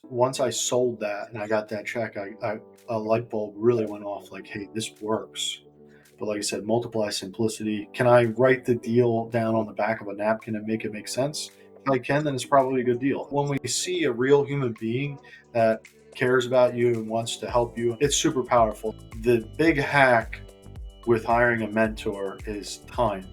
once I sold that and I got that check, a light bulb really went off like, hey, this works. But like I said, multiply simplicity. Can I write the deal down on the back of a napkin and make it make sense? If I can, then it's probably a good deal. When we see a real human being that cares about you and wants to help you, it's super powerful. The big hack with hiring a mentor is time.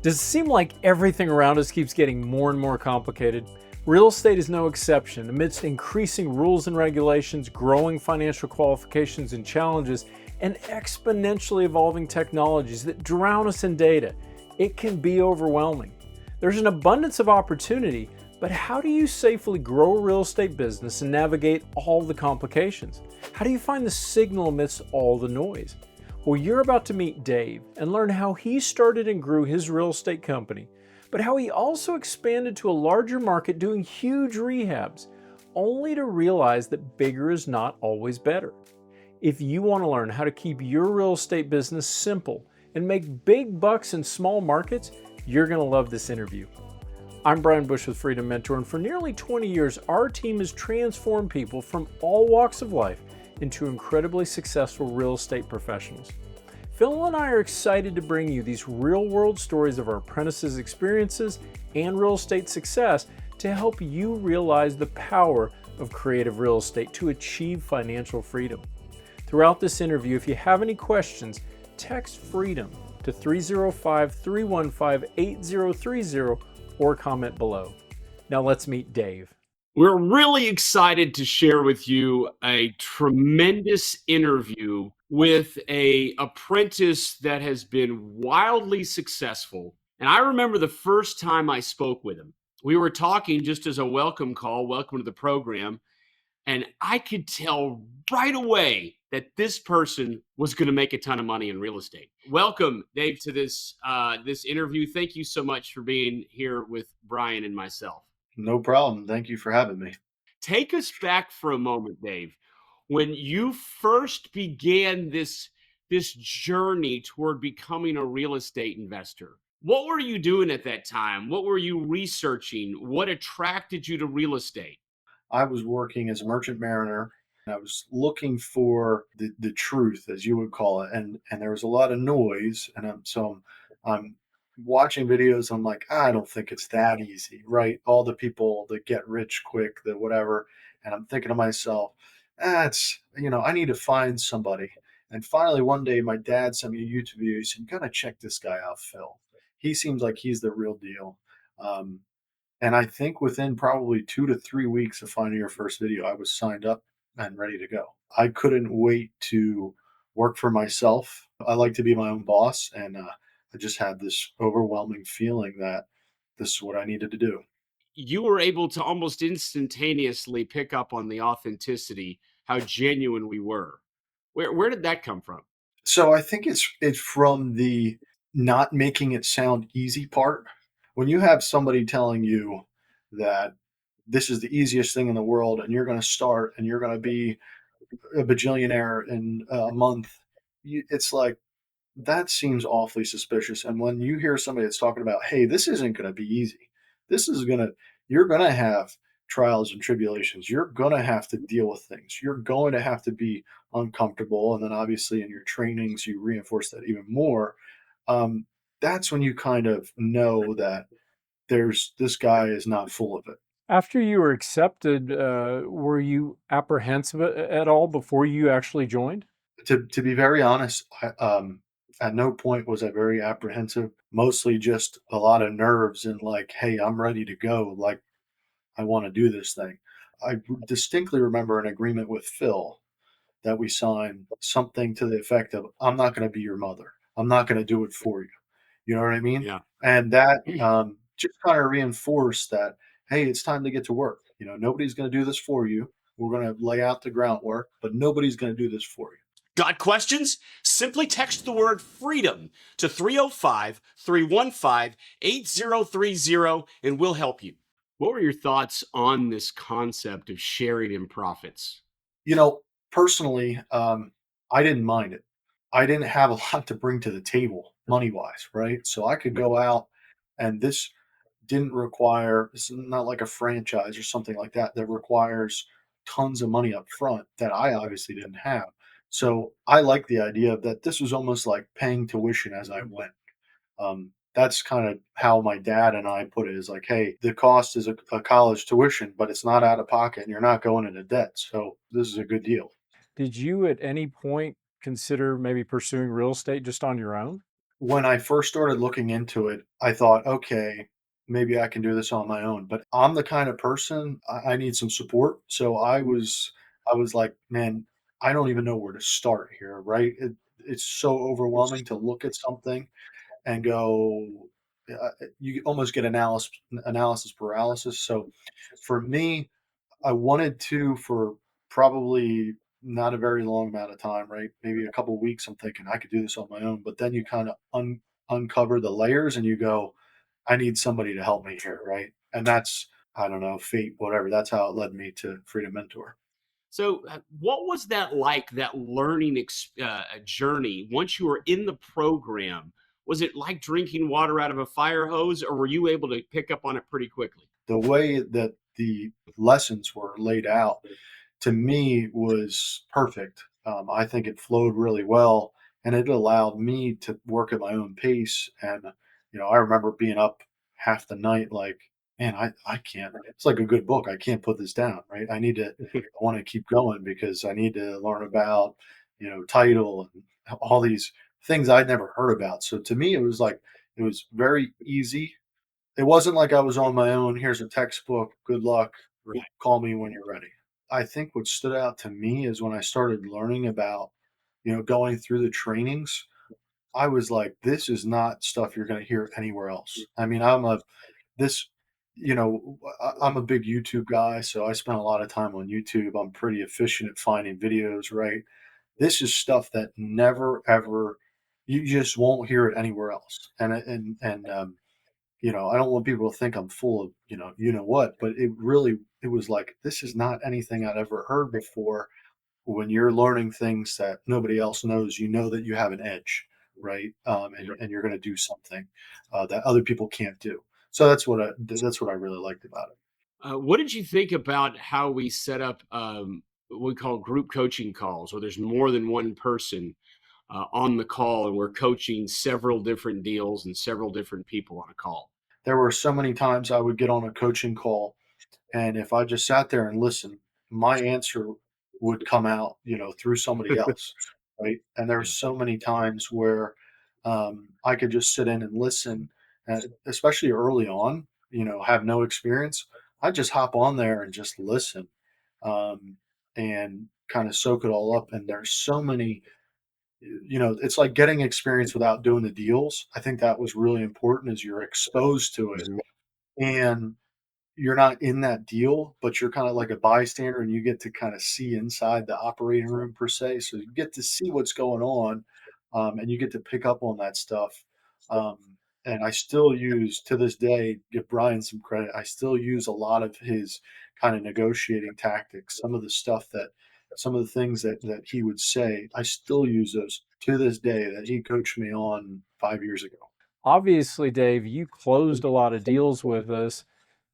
Does it seem like everything around us keeps getting more and more complicated? Real estate is no exception. Amidst increasing rules and regulations, growing financial qualifications and challenges, and exponentially evolving technologies that drown us in data, it can be overwhelming. There's an abundance of opportunity, but how do you safely grow a real estate business and navigate all the complications? How do you find the signal amidst all the noise? Well, you're about to meet Dave and learn how he started and grew his real estate company, but how he also expanded to a larger market doing huge rehabs, only to realize that bigger is not always better. If you want to learn how to keep your real estate business simple and make big bucks in small markets, you're going to love this interview. I'm Brian Bush with Freedom Mentor, and for nearly 20 years, our team has transformed people from all walks of life into incredibly successful real estate professionals. Phil and I are excited to bring you these real-world stories of our apprentices' experiences and real estate success to help you realize the power of creative real estate to achieve financial freedom. Throughout this interview, if you have any questions, text FREEDOM to 305-315-8030 or comment below. Now let's meet Dave. We're really excited to share with you a tremendous interview with an apprentice that has been wildly successful. And I remember the first time I spoke with him. We were talking just as a welcome call, welcome to the program. And I could tell right away that this person was going to make a ton of money in real estate. Welcome, Dave, to this interview. Thank you so much for being here with Brian and myself. No problem. Thank you for having me. Take us back for a moment, Dave. When you first began this journey toward becoming a real estate investor, what were you doing at that time? What were you researching? What attracted you to real estate? I was working as a merchant mariner. And I was looking for the truth, as you would call it, and there was a lot of noise, and I'm watching videos. I'm like, I don't think it's that easy, right? All the people that get rich quick, that whatever, and I'm thinking to myself, that's I need to find somebody. And finally, one day, my dad sent me a YouTube video. He said, "You gotta check this guy out, Phil. He seems like he's the real deal." Um, and I think within probably 2 to 3 weeks of finding your first video, I was signed up and ready to go. I couldn't wait to work for myself. I like to be my own boss, and I just had this overwhelming feeling that this is what I needed to do. You were able to almost instantaneously pick up on the authenticity, how genuine we were. Where did that come from? So I think it's from the not making it sound easy part. When you have somebody telling you that this is the easiest thing in the world and you're going to start and you're going to be a bajillionaire in a month, it's like that seems awfully suspicious. And when you hear somebody that's talking about, hey, this isn't going to be easy, this is going to, you're going to have trials and tribulations. You're going to have to deal with things. You're going to have to be uncomfortable. And then obviously in your trainings, you reinforce that even more. Um, that's when you kind of know that this guy is not full of it. After you were accepted, were you apprehensive at all before you actually joined? To be very honest, at no point was I very apprehensive. Mostly just a lot of nerves and like, hey, I'm ready to go. Like, I want to do this thing. I distinctly remember an agreement with Phil that we signed something to the effect of, I'm not going to be your mother. I'm not going to do it for you. You know what I mean? Yeah. And that just kind of reinforced that, hey, it's time to get to work. Nobody's going to do this for you. We're going to lay out the groundwork, but nobody's going to do this for you. Got questions? Simply text the word freedom to 305 315 8030 and we'll help you. What were your thoughts on this concept of sharing in profits? Personally, I didn't mind it. I didn't have a lot to bring to the table money wise, right? So I could go out and didn't require, it's not like a franchise or something like that that requires tons of money up front that I obviously didn't have. So I like the idea of that this was almost like paying tuition as I went. That's kind of how my dad and I put it, is like, hey, the cost is a college tuition, but it's not out of pocket and you're not going into debt. So this is a good deal. Did you at any point consider maybe pursuing real estate just on your own? When I first started looking into it, I thought, okay, maybe I can do this on my own. But I'm the kind of person, I need some support. So I was like, man, I don't even know where to start here, right? It's so overwhelming to look at something and go, you almost get analysis paralysis. So for me, I wanted to, for probably not a very long amount of time, right? Maybe a couple weeks. I'm thinking I could do this on my own, but then you kind of uncover the layers and you go, I need somebody to help me here, right? And that's, I don't know, fate, whatever. That's how it led me to Freedom Mentor. So, what was that like? That learning journey once you were in the program? Was it like drinking water out of a fire hose, or were you able to pick up on it pretty quickly? The way that the lessons were laid out to me was perfect. I think it flowed really well, and it allowed me to work at my own pace. And I remember being up half the night, like, man, I can't. It's like a good book. I can't put this down, right? I want to keep going because I need to learn about title and all these things I'd never heard about. So to me, it was like it was very easy. It wasn't like I was on my own. Here's a textbook. Good luck. Right. Call me when you're ready. I think what stood out to me is when I started learning about, going through the trainings, I was like, this is not stuff you're going to hear anywhere else. I mean, this, I'm a big YouTube guy, so I spend a lot of time on YouTube. I'm pretty efficient at finding videos, right? This is stuff that never ever, you just won't hear it anywhere else. I don't want people to think I'm full of, what, but it was like, this is not anything I'd ever heard before. When you're learning things that nobody else knows, you know that you have an edge, right? And you're going to do something that other people can't do. So that's what I really liked about it. What did you think about how we set up what we call group coaching calls, where there's more than one person on the call, and we're coaching several different deals and several different people on a call? There were so many times I would get on a coaching call, and if I just sat there and listened, my answer would come out, through somebody else, right? And there's so many times where I could just sit in and listen, especially early on, have no experience. I just hop on there and just listen, um, and kind of soak it all up. And there's so many, it's like getting experience without doing the deals. I think that was really important, is you're exposed to it, Mhm. and you're not in that deal, but you're kind of like a bystander and you get to kind of see inside the operating room per se. So you get to see what's going on, and you get to pick up on that stuff. Um, and I still use, to this day, give Brian some credit. I still use a lot of his kind of negotiating tactics. Some of the things that he would say, I still use those to this day that he coached me on 5 years ago. Obviously, Dave, you closed a lot of deals with us.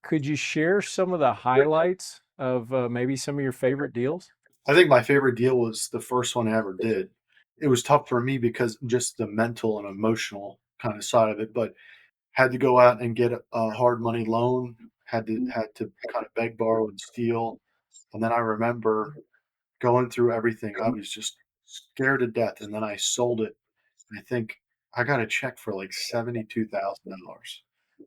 Could you share some of the highlights of maybe some of your favorite deals? I think my favorite deal was the first one I ever did. It was tough for me because just the mental and emotional kind of side of it, but had to go out and get a hard money loan, had to kind of beg, borrow, and steal. And then I remember going through everything. I was just scared to death. And then I sold it. I think I got a check for like $72,000.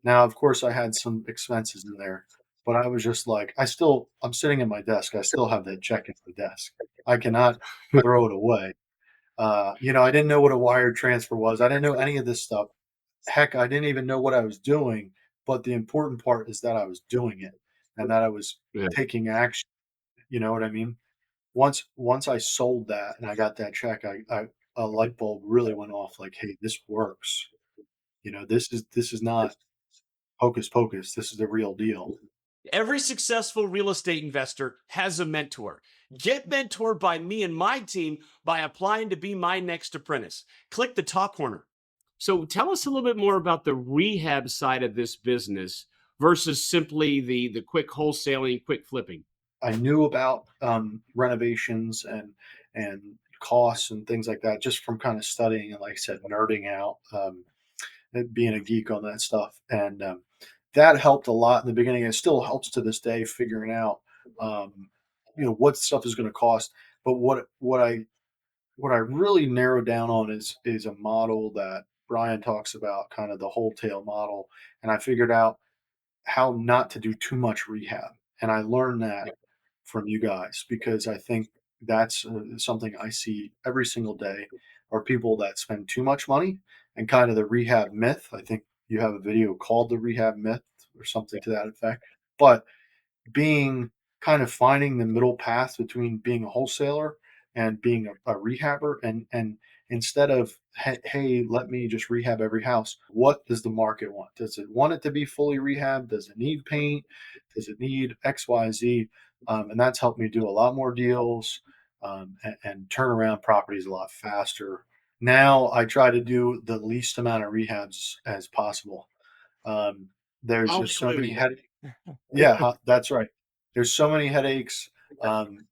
Now, of course, I had some expenses in there, but I was just like, I'm sitting at my desk. I still have that check at the desk. I cannot throw it away. I didn't know what a wire transfer was. I didn't know any of this stuff. Heck, I didn't even know what I was doing. But the important part is that I was doing it and that I was Yeah. taking action. You know what I mean? Once I sold that and I got that check, I a light bulb really went off, like, "Hey, this works." This is not hocus pocus. This is the real deal. Every successful real estate investor has a mentor. Get mentored by me and my team by applying to be my next apprentice. Click the top corner. So, tell us a little bit more about the rehab side of this business. versus simply the quick wholesaling, quick flipping? I knew about renovations and costs and things like that just from kind of studying and, like I said, nerding out, and being a geek on that stuff, and that helped a lot in the beginning. It still helps to this day figuring out, um, what stuff is going to cost. But what I really narrowed down on is a model that Brian talks about, kind of the whole tail model, and I figured out how not to do too much rehab. And I learned that from you guys because I think that's something I see every single day are people that spend too much money and kind of the rehab myth. I think you have a video called the rehab myth or something to that effect. But being kind of finding the middle path between being a wholesaler and being a rehabber, and instead of hey, let me just rehab every house, what does the market want? Does it want it to be fully rehab? Does it need paint? Does it need XYZ? And that's helped me do a lot more deals, and turn around properties a lot faster. Now I try to do the least amount of rehabs as possible. um, there's Oh, just so many absolutely. yeah, that's right. There's so many headaches.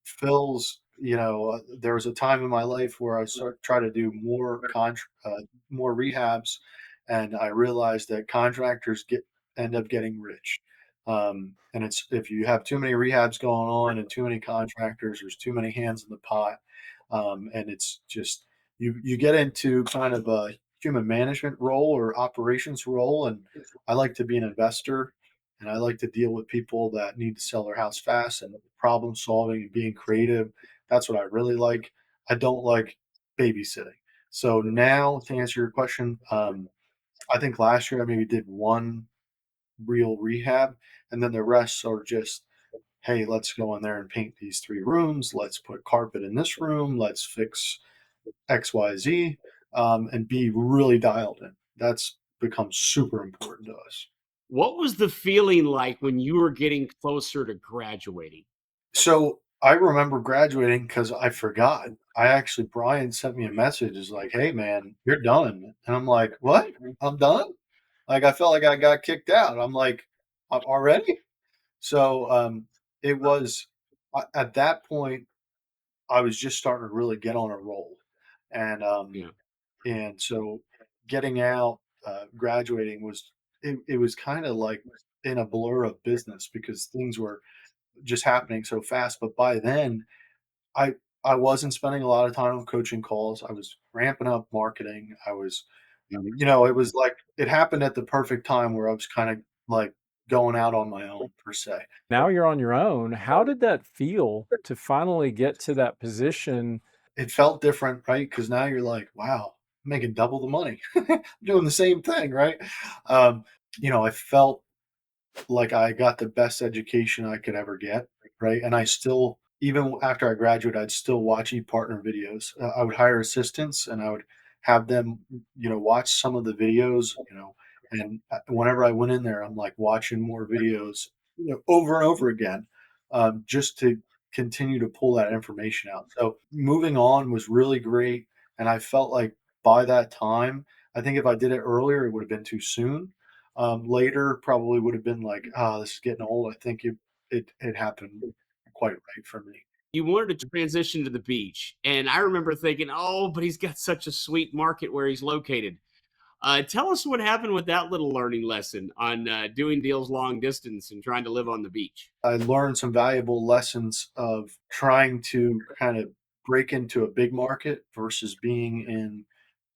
Phil's, there was a time in my life where I try to do more rehabs, and I realized that contractors end up getting rich. And it's if you have too many rehabs going on and too many contractors, there's too many hands in the pot, and it's just you get into kind of a human management role or operations role, and I like to be an investor and I like to deal with people that need to sell their house fast and problem solving and being creative. That's what I really like. I don't like babysitting. So now, to answer your question, I think last year I maybe did one real rehab, and then the rest are just, hey, let's go in there and paint these 3 rooms. Let's put carpet in this room. Let's fix XYZ, and be really dialed in. That's become super important to us. What was the feeling like when you were getting closer to graduating? So I remember graduating because I forgot. I actually Brian sent me a message. Is like, "Hey man, you're done," and I'm like, "What? I'm done?" Like I felt like I got kicked out. I'm like, Already?" So it was at that point I was just starting to really get on a roll, and Yeah. so getting out, graduating it was kind of like in a blur of business because things were just happening so fast. But by then I I wasn't spending a lot of time on coaching calls. I was ramping up marketing. Mhm. It was like it happened at the perfect time where I was kind of like going out on my own per se. Now you're on your own. How did that feel to finally get to that position? It felt different, right? Because now you're like, wow, I'm making double the money, doing the same thing, right? Um, I felt like I got the best education I could ever get, right? And I still, even after I graduated, I'd still watch ePartner videos. I would hire assistants and I would have them, watch some of the videos, and whenever I went in there, I'm like watching more videos, over and over again, just to continue to pull that information out. So moving on was really great. And I felt like by that time, I think if I did it earlier, it would have been too soon. Later, probably would have been like, "Ah, this is getting old." I think it happened quite right for me. You wanted to transition to the beach, and I remember thinking, "Oh, but he's got such a sweet market where he's located." Tell us what happened with that little learning lesson on doing deals long distance and trying to live on the beach. I learned some valuable lessons of trying to kind of break into a big market versus being in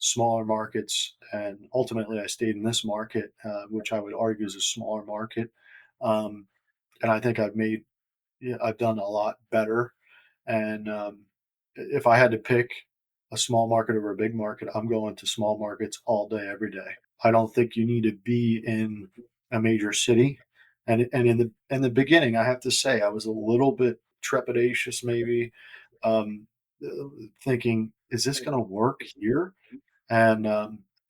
smaller markets, and ultimately, I stayed in this market, which I would argue is a smaller market, um, and I think I've done a lot better. And if I had to pick a small market over a big market, I'm going to small markets all day, every day. I don't think you need to be in a major city. And in the beginning, I have to say I was a little bit trepidatious, maybe, um, thinking, "Is this going to work here?" And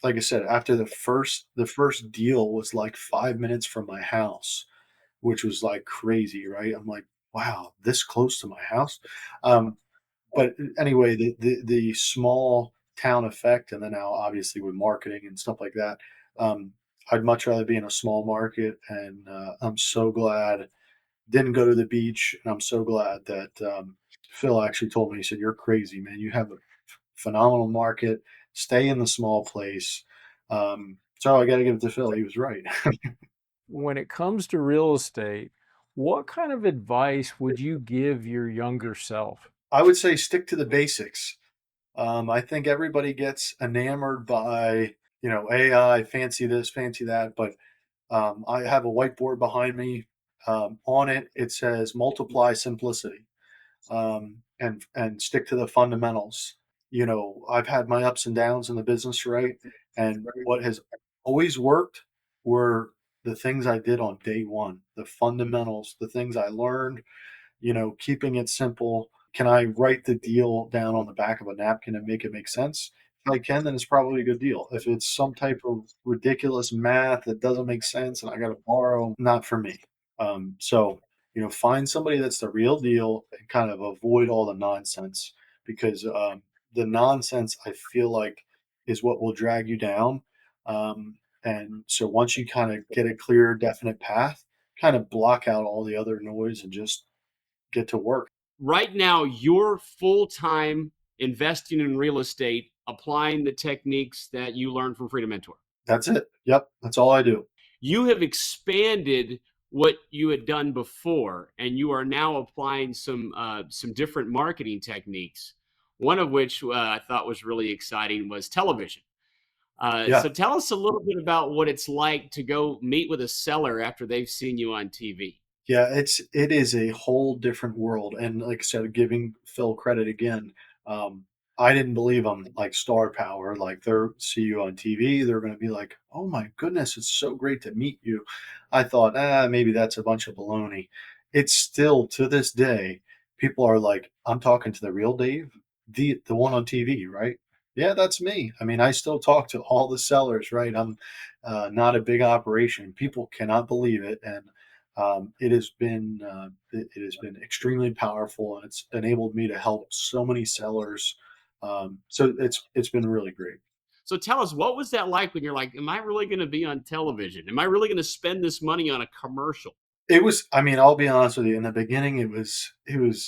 like I said, after the first deal was like 5 minutes from my house, which was like crazy, right? I'm like, wow, this close to my house. But anyway, the small town effect, and then now obviously with marketing and stuff like that, um, I'd much rather be in a small market, and I'm so glad didn't go to the beach. And I'm so glad that Phil actually told me, he said, "You're crazy, man. You have a phenomenal market. Stay in the small place." So I got to give it to Phil. He was right. When it comes to real estate, what kind of advice would you give your younger self? I would say stick to the basics. I think everybody gets enamored by, AI, fancy this, fancy that, but I have a whiteboard behind me. On it, it says multiply simplicity, and stick to the fundamentals. I've had my ups and downs in the business, right? And what has always worked were the things I did on day one, the fundamentals, the things I learned, keeping it simple. Can I write the deal down on the back of a napkin and make it make sense? If I can, then it's probably a good deal. If it's some type of ridiculous math that doesn't make sense and I got to borrow, not for me. So, find somebody that's the real deal and kind of avoid all the nonsense, because the nonsense, I feel like, is what will drag you down. And so once you kind of get a clear, definite path, kind of block out all the other noise and just get to work. Right now, you're full time investing in real estate, applying the techniques that you learned from Freedom Mentor. That's it. Yep, that's all I do. You have expanded what you had done before, and you are now applying some different marketing techniques. One of which I thought was really exciting was television. Yeah. So tell us a little bit about what it's like to go meet with a seller after they've seen you on TV. Yeah, it is a whole different world, and like I said, giving Phil credit again, I didn't believe him, like star power, like they're see you on TV, they're gonna be like, "Oh my goodness, it's so great to meet you." I thought, maybe that's a bunch of baloney. It's still to this day, people are like, "I'm talking to the real Dave, the one on TV, right?" Yeah, that's me. I mean, I still talk to all the sellers, right? I'm not a big operation. People cannot believe it, and it has been extremely powerful, and it's enabled me to help so many sellers. So it's been really great. So tell us, what was that like when you're like, am I really going to be on television? Am I really going to spend this money on a commercial? It was. I mean, I'll be honest with you. In the beginning, it was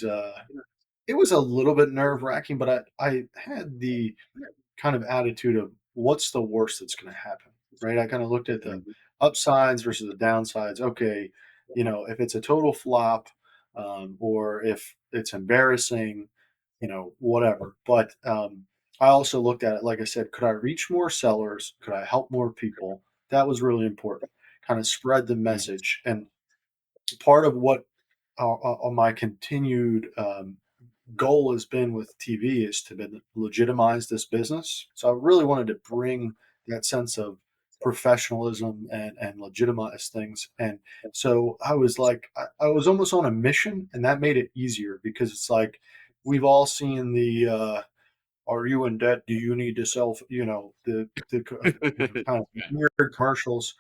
a little bit nerve wracking, but I had the kind of attitude of what's the worst that's going to happen, right? I kind of looked at the upsides versus the downsides. Okay, if it's a total flop, or if it's embarrassing, whatever. But I also looked at it, like I said, could I reach more sellers? Could I help more people? That was really important. Kind of spread the message. And part of what my continued goal has been with TV is to legitimize this business. So I really wanted to bring that sense of professionalism and legitimize things. And so I was like, I was almost on a mission, and that made it easier because it's like we've all seen the "Are you in debt? Do you need to sell?" Kind of weird commercials.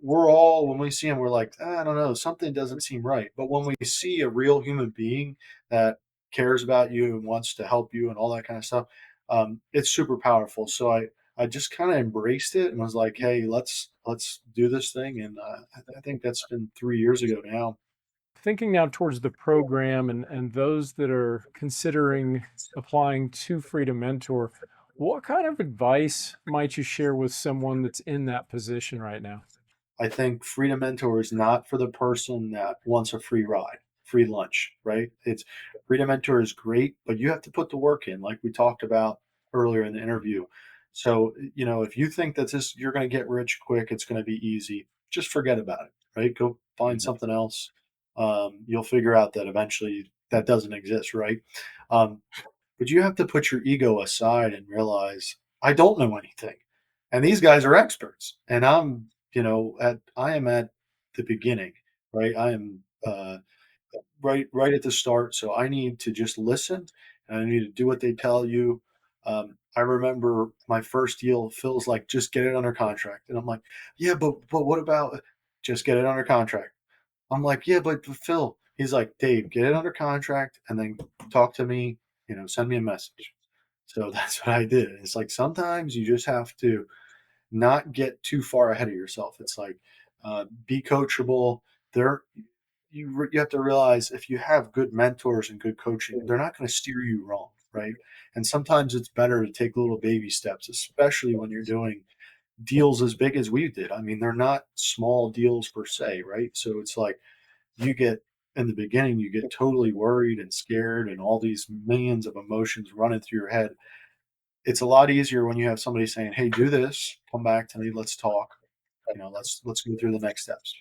We're all, when we see them, we're like, I don't know, something doesn't seem right. But when we see a real human being that cares about you and wants to help you and all that kind of stuff, it's super powerful. So I just kind of embraced it and was like, hey, let's do this thing. And I think that's been 3 years ago now. Thinking now towards the program and those that are considering applying to Freedom Mentor, what kind of advice might you share with someone that's in that position right now? I think Freedom Mentor is not for the person that wants a free ride, free lunch, right? It's Freedom Mentor is great, but you have to put the work in, like we talked about earlier in the interview. So, if you think that you're going to get rich quick, it's going to be easy, just forget about it, right? Go find something else. You'll figure out that eventually that doesn't exist, right? Um, but you have to put your ego aside and realize I don't know anything. And these guys are experts. And I am at the beginning, right? I am right at the start. So I need to just listen, and I need to do what they tell you. I remember my first deal, Phil's like, just get it under contract. And I'm like, yeah, but what about just get it under contract? I'm like, yeah, but Phil, he's like, Dave, get it under contract and then talk to me, send me a message. So that's what I did. It's like sometimes you just have to not get too far ahead of yourself. It's like, be coachable. There, you have to realize if you have good mentors and good coaching, they're not going to steer you wrong, right? And sometimes it's better to take little baby steps, especially when you're doing deals as big as we did. I mean, they're not small deals per se, right? So it's like you get in the beginning, you get totally worried and scared and all these millions of emotions running through your head. It's a lot easier when you have somebody saying, "Hey, do this, come back to me, let's talk. Let's go through the next steps."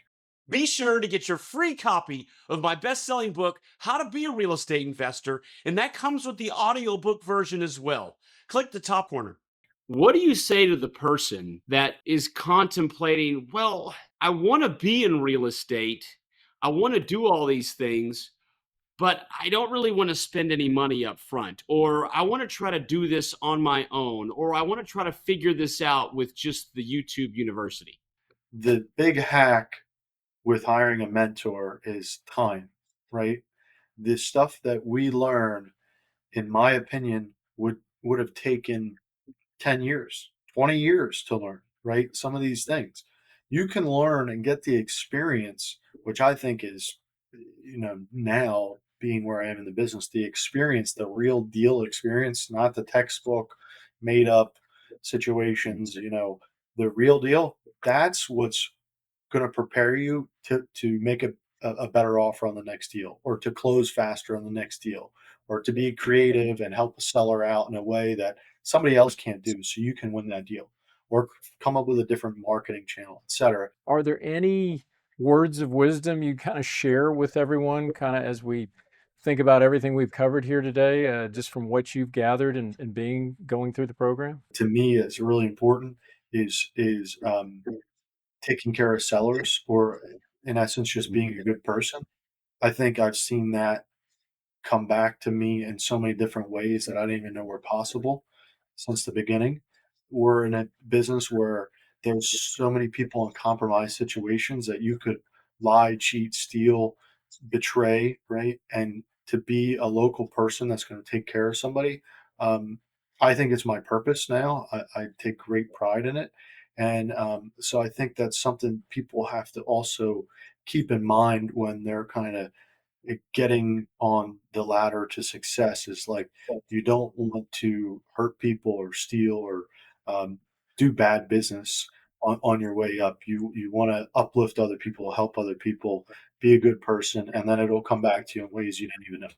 Be sure to get your free copy of my best-selling book, How to Be a Real Estate Investor, and that comes with the audiobook version as well. Click the top corner. What do you say to the person that is contemplating, well, I want to be in real estate, I want to do all these things, but I don't really want to spend any money up front, or I want to try to do this on my own, or I want to try to figure this out with just the YouTube University? The big hack with hiring a mentor is time, right? The stuff that we learn, in my opinion, would have taken 10 years, 20 years to learn, right? Some of these things. You can learn and get the experience, which I think is, now being where I am in the business, the experience, the real deal experience, not the textbook made up situations, the real deal. That's what's going to prepare you to make a better offer on the next deal, or to close faster on the next deal, or to be creative and help a seller out in a way that somebody else can't do so you can win that deal, or come up with a different marketing channel, etc. Are there any words of wisdom you kind of share with everyone, kind of as we think about everything we've covered here today, just from what you've gathered and being going through the program? To me, it's really important is taking care of sellers, or in essence just being a good person. I think I've seen that come back to me in so many different ways that I didn't even know were possible since the beginning. We're in a business where there's so many people in compromised situations that you could lie, cheat, steal, betray, right? And to be a local person that's going to take care of somebody, um, I think it's my purpose now. I take great pride in it. And so I think that's something people have to also keep in mind when they're kind of getting on the ladder to success. Is like, you don't want to hurt people or steal or um, do bad business on your way up. You want to uplift other people, help other people, be a good person, and then it'll come back to you in ways you didn't even know.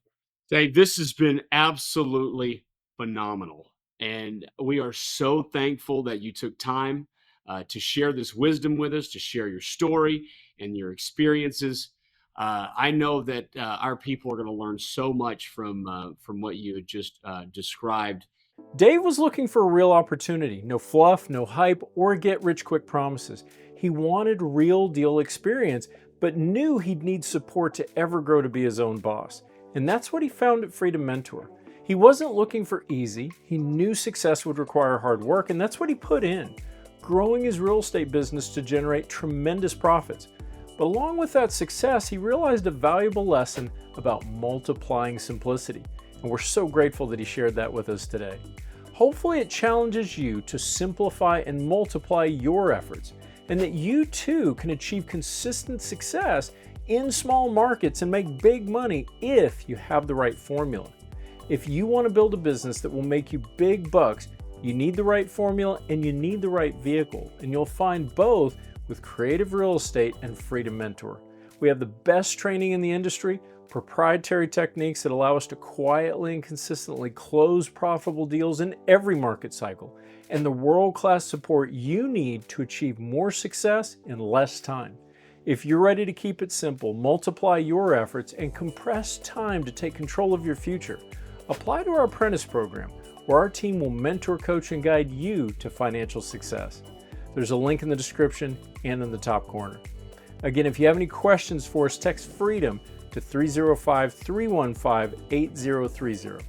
Dave, this has been absolutely phenomenal. And we are so thankful that you took time to share this wisdom with us, to share your story and your experiences. I know that our people are going to learn so much from what you had just described. Dave was looking for a real opportunity. No fluff, no hype, or get rich quick promises. He wanted real deal experience, but knew he'd need support to ever grow to be his own boss. And that's what he found at Freedom Mentor. He wasn't looking for easy. He knew success would require hard work, and that's what he put in, growing his real estate business to generate tremendous profits. But along with that success, he realized a valuable lesson about multiplying simplicity. And we're so grateful that he shared that with us today. Hopefully it challenges you to simplify and multiply your efforts, and that you too can achieve consistent success in small markets and make big money if you have the right formula. If you want to build a business that will make you big bucks, you need the right formula and you need the right vehicle, and you'll find both with Creative Real Estate and Freedom Mentor. We have the best training in the industry, proprietary techniques that allow us to quietly and consistently close profitable deals in every market cycle, and the world-class support you need to achieve more success in less time. If you're ready to keep it simple, multiply your efforts, and compress time to take control of your future, apply to our apprentice program, where our team will mentor, coach, and guide you to financial success. There's a link in the description and in the top corner. Again, if you have any questions for us, text FREEDOM to 305-315-8030.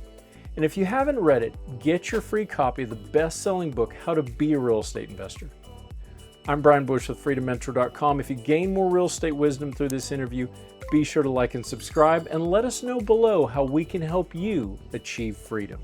And if you haven't read it, get your free copy of the best-selling book, How to Be a Real Estate Investor. I'm Brian Bush with FreedomMentor.com. If you gain more real estate wisdom through this interview, be sure to like and subscribe, and let us know below how we can help you achieve freedom.